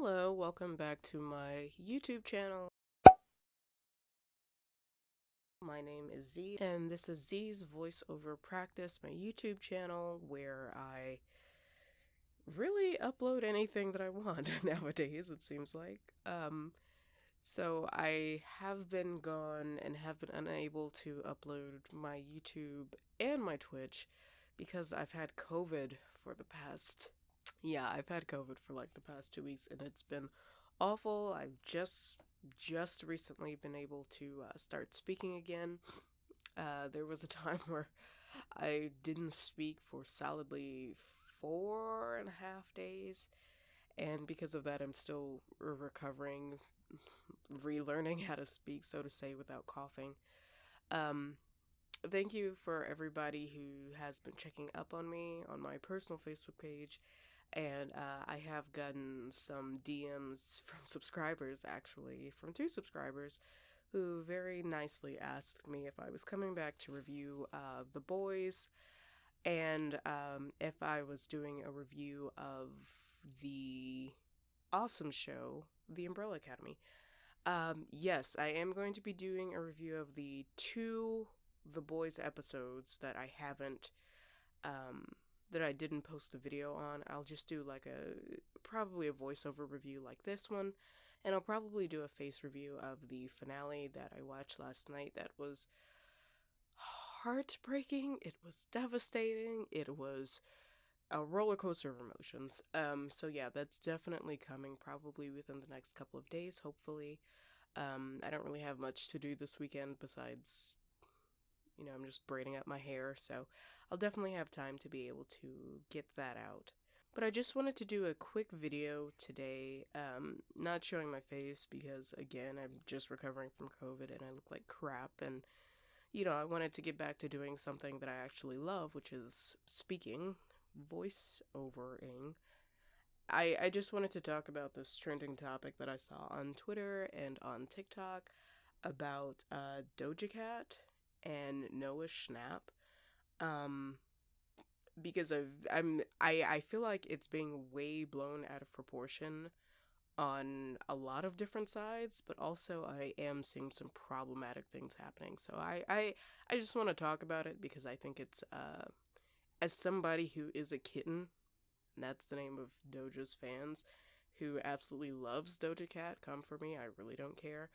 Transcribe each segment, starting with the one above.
Hello, welcome back to my YouTube channel. My name is Z, and this is Z's voiceover practice, my YouTube channel, where I really upload anything that I want nowadays, it seems like. So I have been gone and have been unable to upload my YouTube and my Twitch because I've had COVID for the past, I've had COVID for like the past 2 weeks, and it's been awful. I've just recently been able to start speaking again. There was a time where I didn't speak for solidly 4.5 days, and because of that, I'm still recovering, relearning how to speak, so to say, without coughing. Um, Thank you for everybody who has been checking up on me on my personal Facebook page. And I have gotten some DMs from subscribers, actually, from 2 subscribers, who very nicely asked me if I was coming back to review The Boys, and if I was doing a review of the awesome show, The Umbrella Academy. Yes, I am going to be doing a review of the 2 The Boys episodes that I haven't, that I didn't post a video on. I'll just do like probably a voiceover review like this one, and I'll probably do a face review of the finale that I watched last night. That was heartbreaking, it was devastating, it was a roller coaster of emotions. So yeah, that's definitely coming probably within the next couple of days, hopefully. I don't really have much to do this weekend besides, I'm just braiding up my hair, so I'll definitely have time to be able to get that out. But I just wanted to do a quick video today, not showing my face because, again, I'm just recovering from COVID and I look like crap, and, I wanted to get back to doing something that I actually love, which is speaking, voice-overing. I just wanted to talk about this trending topic that I saw on Twitter and on TikTok about Doja Cat and Noah Schnapp. Because I feel like it's being way blown out of proportion on a lot of different sides, but also I am seeing some problematic things happening. So I just want to talk about it because I think it's as somebody who is a kitten, and that's the name of Doja's fans, who absolutely loves Doja Cat, come for me, I really don't care.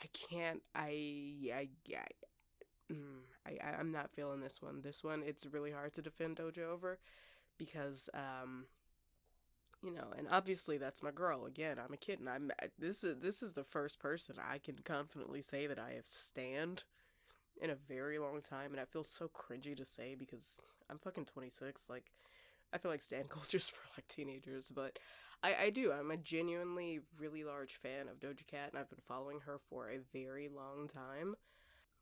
I can't, I'm not feeling this one. This one, it's really hard to defend Doja over because, and obviously that's my girl. Again, I'm a kitten. This is the first person I can confidently say that I have stanned in a very long time, and I feel so cringy to say because I'm fucking 26. Like, I feel like stan culture's for like teenagers, but I do. I'm a genuinely really large fan of Doja Cat, and I've been following her for a very long time.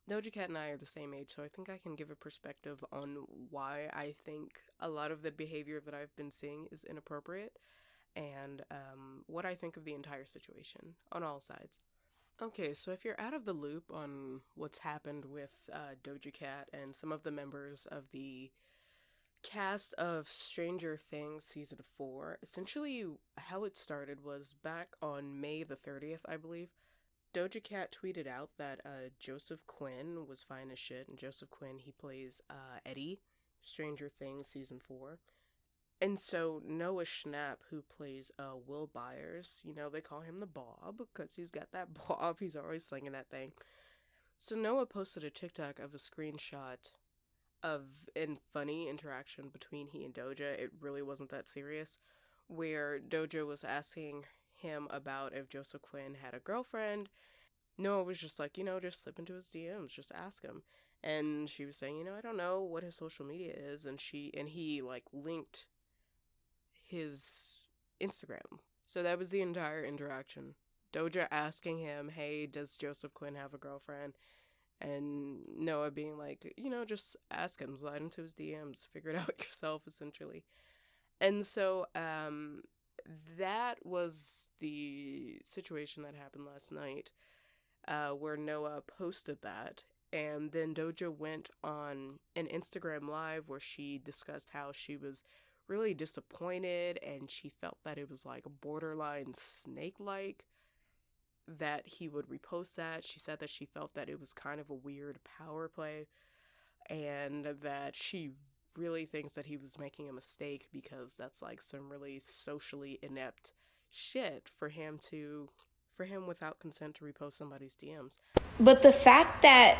Doja Cat and I are the same age, so I think I can give a perspective on why I think a lot of the behavior that I've been seeing is inappropriate, and what I think of the entire situation on all sides. Okay, so if you're out of the loop on what's happened with Doja Cat and some of the members of the cast of Stranger Things Season 4, essentially how it started was back on May the 30th, I believe. Doja Cat tweeted out that Joseph Quinn was fine as shit, and Joseph Quinn, he plays Eddie, Stranger Things Season 4. And so Noah Schnapp, who plays Will Byers, they call him the Bob, because he's got that bob, he's always slinging that thing. So Noah posted a TikTok of a screenshot of a funny interaction between he and Doja. It really wasn't that serious, where Doja was asking him about if Joseph Quinn had a girlfriend. Noah was just like, just slip into his DMs, just ask him. And she was saying, I don't know what his social media is, and he like linked his Instagram. So that was the entire interaction. Doja asking him, hey, does Joseph Quinn have a girlfriend? And Noah being like, just ask him, slide into his DMs, figure it out yourself, essentially. And so, that was the situation that happened last night, where Noah posted that, and then Doja went on an Instagram Live where she discussed how she was really disappointed, and she felt that it was like borderline snake-like that he would repost that. She said that she felt that it was kind of a weird power play, and that she really thinks that he was making a mistake because that's like some really socially inept shit for him without consent to repost somebody's DMs. But the fact that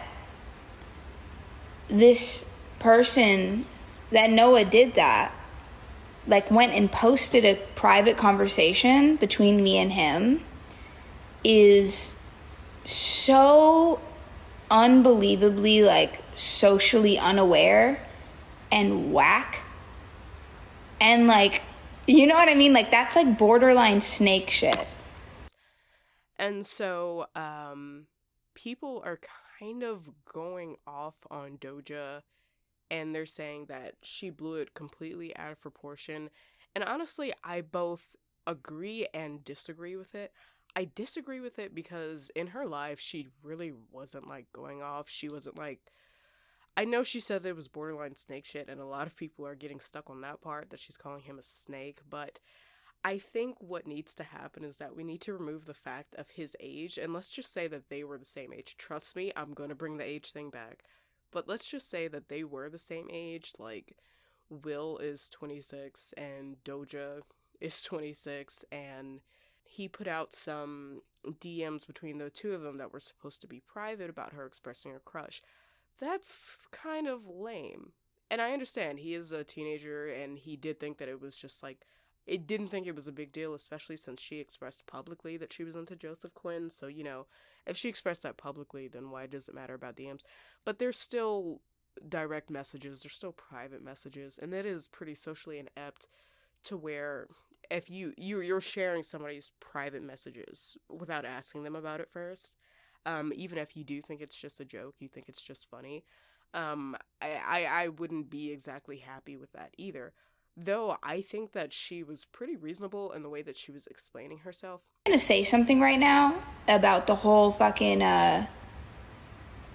this person, that Noah did that, like went and posted a private conversation between me and him, is so unbelievably like socially unaware and whack. And like, you know what I mean? Like, that's like borderline snake shit. And so people are kind of going off on Doja, and they're saying that she blew it completely out of proportion. And honestly, I both agree and disagree with it. I disagree with it because in her life, she really wasn't like going off. She wasn't like. I know she said that it was borderline snake shit, and a lot of people are getting stuck on that part, that she's calling him a snake, but I think what needs to happen is that we need to remove the fact of his age, and let's just say that they were the same age. Trust me, I'm gonna bring the age thing back. But let's just say that they were the same age, like Will is 26 and Doja is 26, and he put out some DMs between the two of them that were supposed to be private about her expressing her crush. That's kind of lame. And I understand he is a teenager and he did think that it was just like, it didn't think it was a big deal, especially since she expressed publicly that she was into Joseph Quinn. So, you know, if she expressed that publicly, then why does it matter about DMs? But there's still direct messages, there's still private messages, and it is pretty socially inept to where if you're sharing somebody's private messages without asking them about it first, even if you do think it's just a joke, you think it's just funny, I wouldn't be exactly happy with that either. Though I think that she was pretty reasonable in the way that she was explaining herself. I'm gonna say something right now about the whole fucking the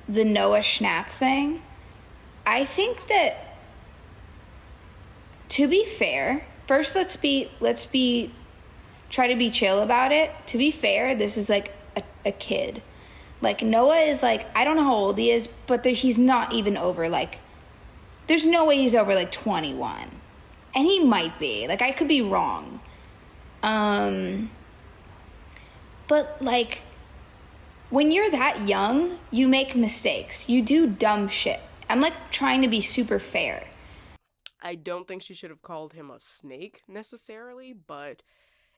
Noah Schnapp thing. I think that, to be fair, first let's try to be chill about it. To be fair, this is like a kid. Like, Noah is like, I don't know how old he is, but he's not even over, like, there's no way he's over like 21. And he might be. Like, I could be wrong. But like, when you're that young, you make mistakes. You do dumb shit. I'm like trying to be super fair. I don't think she should have called him a snake necessarily, but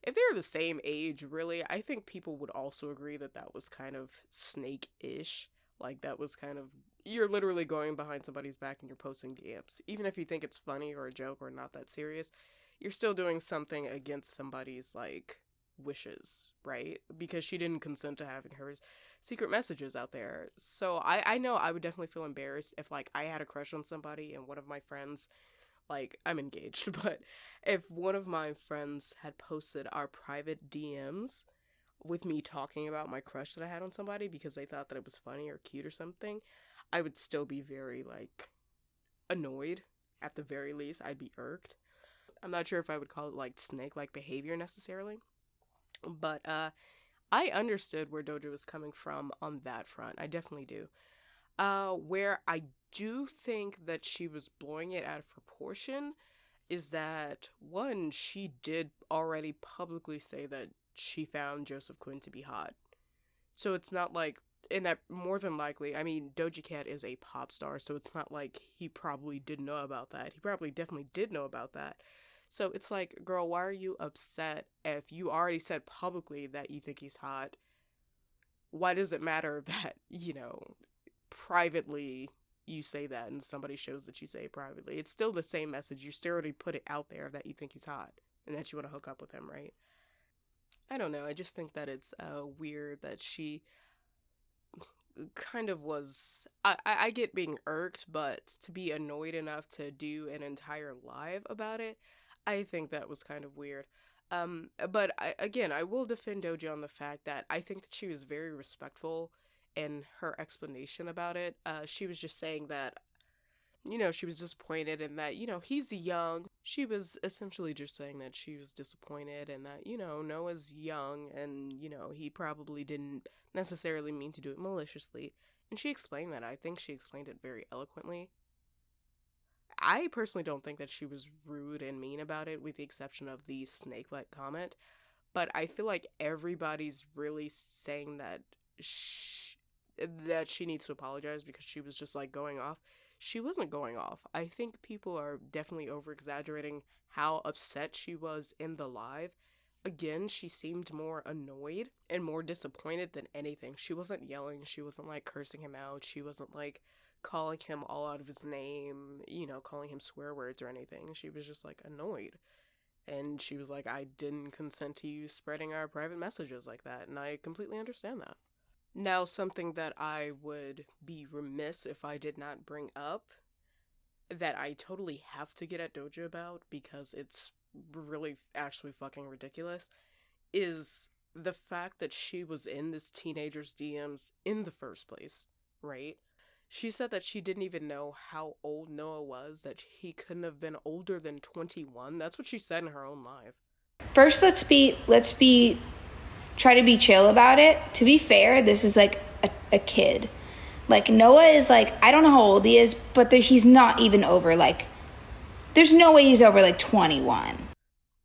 if they're the same age, really, I think people would also agree that that was kind of snake-ish. Like, that was kind of, you're literally going behind somebody's back and you're posting DMs. Even if you think it's funny or a joke or not that serious, you're still doing something against somebody's, like, wishes, right? Because she didn't consent to having her secret messages out there. So I know I would definitely feel embarrassed if, like, I had a crush on somebody and one of my friends, like, I'm engaged, but if one of my friends had posted our private DMs with me talking about my crush that I had on somebody because they thought that it was funny or cute or something, I would still be very, like, annoyed. At the very least, I'd be irked. I'm not sure if I would call it, like, snake-like behavior necessarily, but I understood where Doja was coming from on that front. I definitely do. Where I do think that she was blowing it out of proportion is that, one, she did already publicly say that she found Joseph Quinn to be hot. So it's not like, and that more than likely, I mean, Doja Cat is a pop star, so it's not like he probably didn't know about that. He probably definitely did know about that. So it's like, girl, why are you upset if you already said publicly that you think he's hot? Why does it matter that, you know, privately you say that and somebody shows that you say it privately? It's still the same message. You still already put it out there that you think he's hot and that you want to hook up with him, right? I don't know. I just think that it's weird that she kind of was. I get being irked, but to be annoyed enough to do an entire live about it, I think that was kind of weird. But again, I will defend Doja on the fact that I think that she was very respectful in her explanation about it. She was just saying that she was disappointed in that, he's young. She was essentially just saying that she was disappointed and that, Noah's young and, he probably didn't necessarily mean to do it maliciously. And she explained that. I think she explained it very eloquently. I personally don't think that she was rude and mean about it, with the exception of the snake-like comment. But I feel like everybody's really saying that she needs to apologize because she was just like going off. She wasn't going off. I think people are definitely over exaggerating how upset she was in the live. Again, she seemed more annoyed and more disappointed than anything. She wasn't yelling. She wasn't like cursing him out. She wasn't like calling him all out of his name, calling him swear words or anything. She was just like annoyed. And she was like, I didn't consent to you spreading our private messages like that. And I completely understand that. Now, something that I would be remiss if I did not bring up, that I totally have to get at Doja about because it's really actually fucking ridiculous, is the fact that she was in this teenager's DMs in the first place, right? She said that she didn't even know how old Noah was, that he couldn't have been older than 21. That's what she said in her own live. First, try to be chill about it. To be fair, this is like a kid. Like, Noah is like, I don't know how old he is, but he's not even over, like, there's no way he's over, like, 21.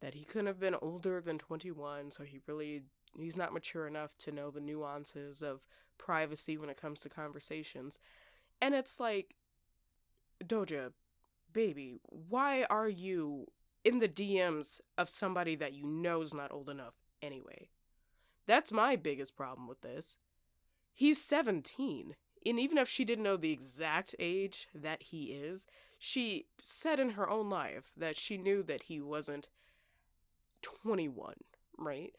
That he couldn't have been older than 21, so he's not mature enough to know the nuances of privacy when it comes to conversations. And it's like, Doja, baby, why are you in the DMs of somebody that you know is not old enough anyway? That's my biggest problem with this. He's 17. And even if she didn't know the exact age that he is, she said in her own life that she knew that he wasn't 21, right?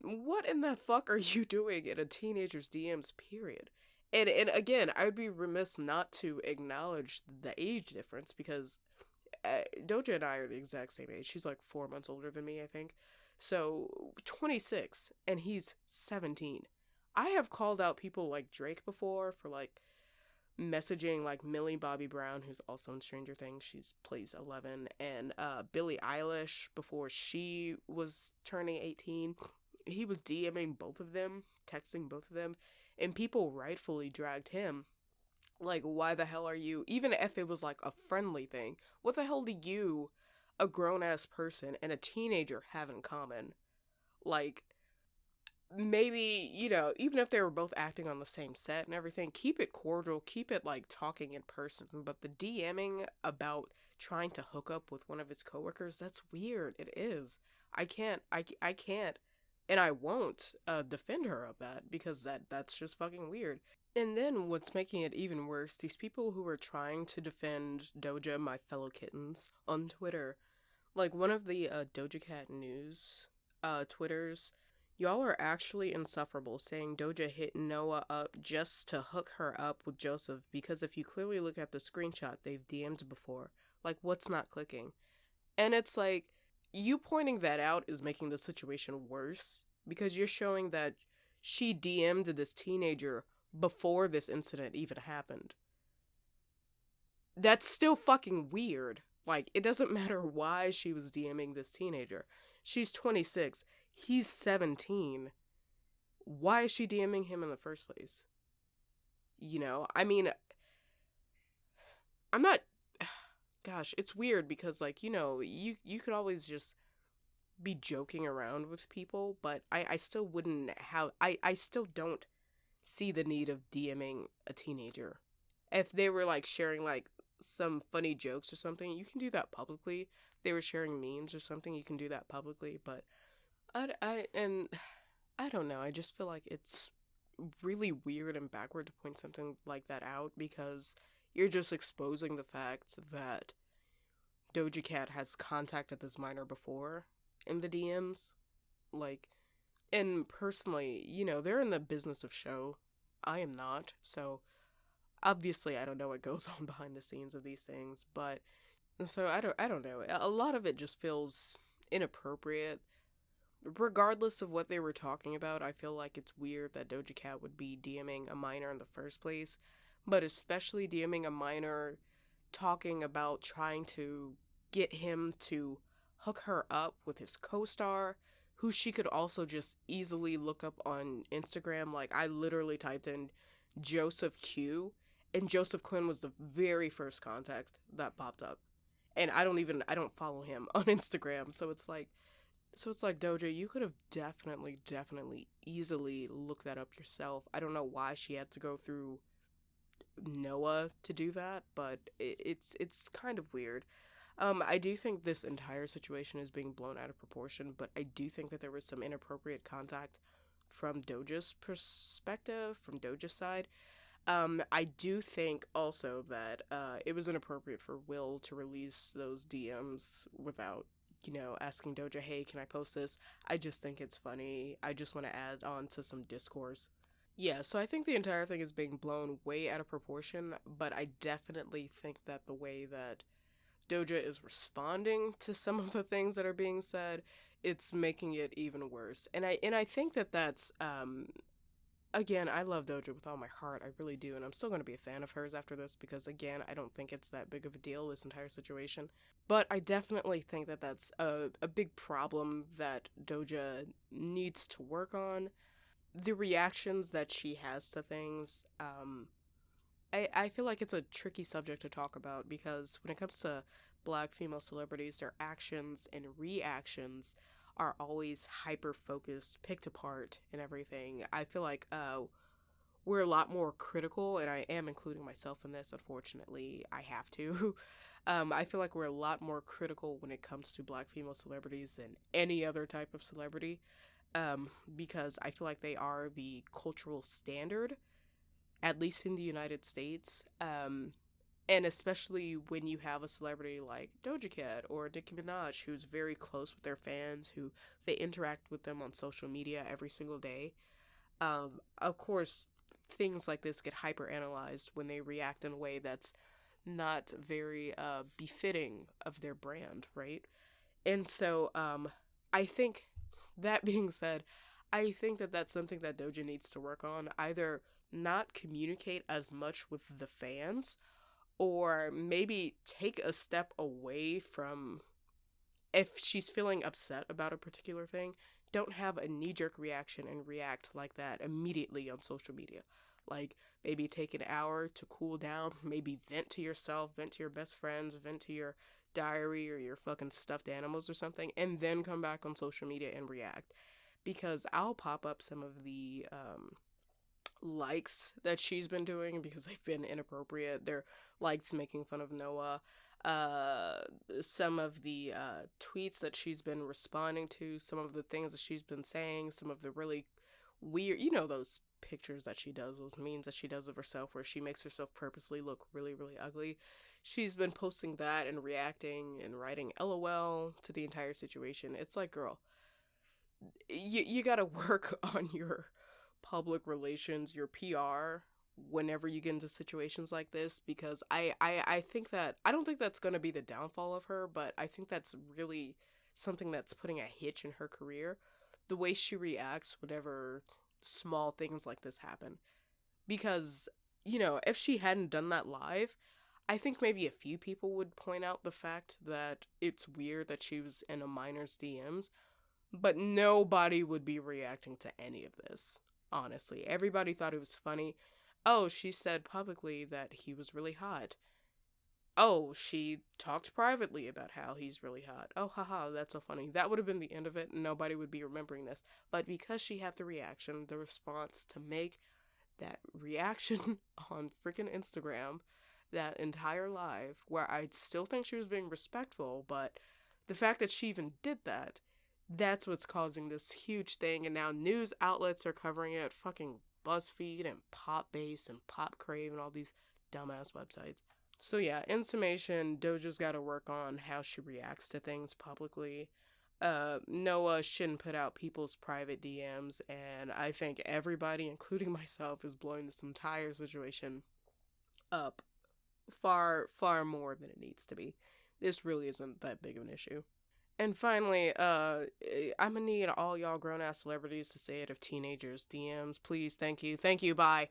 What in the fuck are you doing in a teenager's DMs, period? And again, I'd be remiss not to acknowledge the age difference because Doja and I are the exact same age. She's like 4 months older than me, I think. So, 26, and he's 17. I have called out people like Drake before for like messaging like Millie Bobby Brown, who's also in Stranger Things. She's plays 11, and Billie Eilish before she was turning 18. He was DMing both of them, texting both of them, and people rightfully dragged him. Like, why the hell are you, even if it was like a friendly thing, what the hell do you, a grown-ass person, and a teenager have in common? Like, maybe, even if they were both acting on the same set and everything, keep it cordial, keep it like talking in person, but the DMing about trying to hook up with one of his coworkers, that's weird. It is. I can't, and I won't defend her of that because that's just fucking weird. And then what's making it even worse, these people who are trying to defend Doja, my fellow kittens, on Twitter, like one of the Doja Cat news Twitters, y'all are actually insufferable, saying Doja hit Noah up just to hook her up with Joseph, because if you clearly look at the screenshot, they've DM'd before. Like, what's not clicking? And it's like, you pointing that out is making the situation worse, because you're showing that she DM'd this teenager before this incident even happened. That's still fucking weird. Like, it doesn't matter why she was DMing this teenager. She's 26. He's 17. Why is she DMing him in the first place? I mean, I'm not... Gosh, it's weird because, like, you could always just be joking around with people, but I still wouldn't have... I still don't see the need of DMing a teenager. If they were, like, sharing, like, some funny jokes or something, you can do that publicly. If they were sharing memes or something, you can do that publicly, but I don't know, I just feel like it's really weird and backward to point something like that out, because you're just exposing the fact that Doja Cat has contacted this minor before in the DMs. Like, and personally, they're in the business of show. I am not, so obviously I don't know what goes on behind the scenes of these things, but so I don't know. A lot of it just feels inappropriate. Regardless of what they were talking about, I feel like it's weird that Doja Cat would be DMing a minor in the first place, but especially DMing a minor talking about trying to get him to hook her up with his co-star, who she could also just easily look up on Instagram. Like, I literally typed in Joseph Q, and Joseph Quinn was the very first contact that popped up. And I don't follow him on Instagram, so it's like, Doja, you could have definitely, easily looked that up yourself. I don't know why she had to go through Noah to do that, but it's kind of weird. I do think this entire situation is being blown out of proportion, but I do think that there was some inappropriate contact from Doja's perspective, from Doja's side. I do think also that it was inappropriate for Will to release those DMs without, asking Doja, hey, can I post this? I just think it's funny. I just want to add on to some discourse. Yeah, so I think the entire thing is being blown way out of proportion, but I definitely think that the way that Doja is responding to some of the things that are being said, it's making it even worse. And I think that that's again, I love Doja with all my heart. I really do, and I'm still going to be a fan of hers after this because again, I don't think it's that big of a deal, this entire situation. But I definitely think that that's a big problem that Doja needs to work on. The reactions that she has to things, I feel like it's a tricky subject to talk about because when it comes to Black female celebrities, their actions and reactions are always hyper focused, picked apart, and everything. I feel like we're a lot more critical, and I am including myself in this, unfortunately. I have to. I feel like we're a lot more critical when it comes to Black female celebrities than any other type of celebrity, because I feel like they are the cultural standard, at least in the United States. And especially when you have a celebrity like Doja Cat or Nicki Minaj, who's very close with their fans, who they interact with them on social media every single day. Of course, things like this get hyper analyzed when they react in a way that's not very befitting of their brand, right? And so, I think, that being said, I think that that's something that Doja needs to work on. Either not communicate as much with the fans, or maybe take a step away from, if she's feeling upset about a particular thing, don't have a knee-jerk reaction and react like that immediately on social media. Like, maybe take an hour to cool down, maybe vent to yourself, vent to your best friends, vent to your diary or your fucking stuffed animals or something, and then come back on social media and react. Because I'll pop up some of the likes that she's been doing because they've been inappropriate. They're likes making fun of Noah. Some of the tweets that she's been responding to, some of the things that she's been saying, some of the really weird, those pictures that she does, those memes that she does of herself where she makes herself purposely look really, really ugly. She's been posting that and reacting and writing LOL to the entire situation. It's like, girl, you gotta work on your public relations, your PR, whenever you get into situations like this, because I think that, I don't think that's going to be the downfall of her, but I think that's really something that's putting a hitch in her career, the way she reacts whenever small things like this happen. Because, if she hadn't done that live, I think maybe a few people would point out the fact that it's weird that she was in a minor's DMs, but nobody would be reacting to any of this. Honestly, everybody thought it was funny. Oh, she said publicly that he was really hot. Oh, she talked privately about how he's really hot. Oh, haha, that's so funny. That would have been the end of it. Nobody would be remembering this. But because she had the reaction, the response to make that reaction on freaking Instagram, that entire live, where I still think she was being respectful, but the fact that she even did that, that's what's causing this huge thing, and now news outlets are covering it, fucking BuzzFeed and Popbase and Popcrave and all these dumbass websites. So yeah, in summation, Doja's gotta work on how she reacts to things publicly. Noah shouldn't put out people's private DMs, and I think everybody, including myself, is blowing this entire situation up far, far more than it needs to be. This really isn't that big of an issue. And finally, I'm gonna need all y'all grown-ass celebrities to say it of teenagers' DMs. Please, thank you, bye.